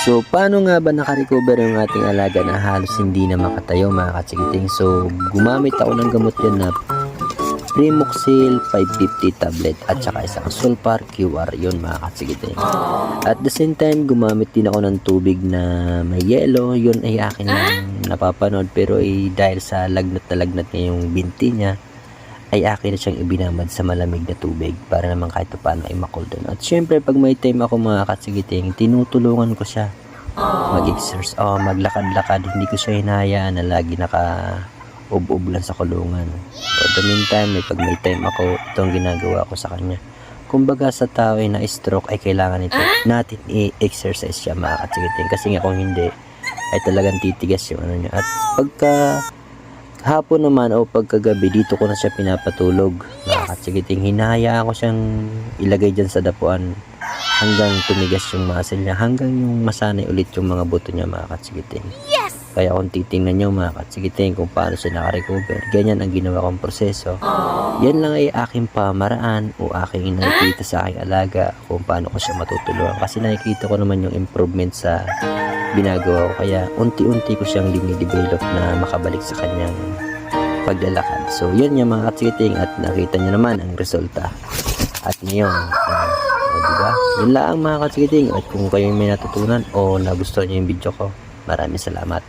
So, paano nga ba nakarecover yung ating alaga na halos hindi na makatayo mga katsigiting? So, gumamit ako ng gamot yan na Primoxil 550 tablet at saka isang Sulfar QR yun mga katsigiting. At the same time, gumamit din ako ng tubig na may yelo. Yun ay akin lang napapanood pero dahil sa lagnat na lagnat niya yung binti niya, ay akin na siyang ibinamad sa malamig na tubig para naman kahit paano ay makold doon. At syempre pag may time ako mga katsigiting, tinutulungan ko siya mag-exercise, maglakad-lakad. Hindi ko siya hinahayaan na lagi naka-ub-ub lang sa kulungan. So the meantime, pag may time ako, itong ginagawa ko sa kanya. Kumbaga sa tao ay na-stroke ay kailangan natin i-exercise siya mga katsigiting. Kasi nga kung hindi, ay talagang titigas yung ano niya. At pagka hapon naman o pagkagabi, dito ko na siya pinapatulog mga katsigiting. Hinahayaan ko siyang ilagay dyan sa dapuan hanggang tumigas yung muscle niya, hanggang yung masanay ulit yung mga buto niya mga katsigiting. Kaya kung titingnan nyo mga katsigiting kung paano siya nakarecover, ganyan ang ginawa kong proseso. Yan lang ay aking pamaraan o aking nakikita sa aking alaga kung paano ko siya matutulungan. Kasi nakikita ko naman yung improvement sa ginagawa ko. Kaya unti-unti ko siyang dinidevelop na makabalik sa kanyang paglalakad. So yun yung mga katsigiting at nakita nyo naman ang resulta. At ngayon, diba? Yun lang mga katsigiting. At kung kayo may natutunan o nagustuhan nyo yung video ko, maraming salamat.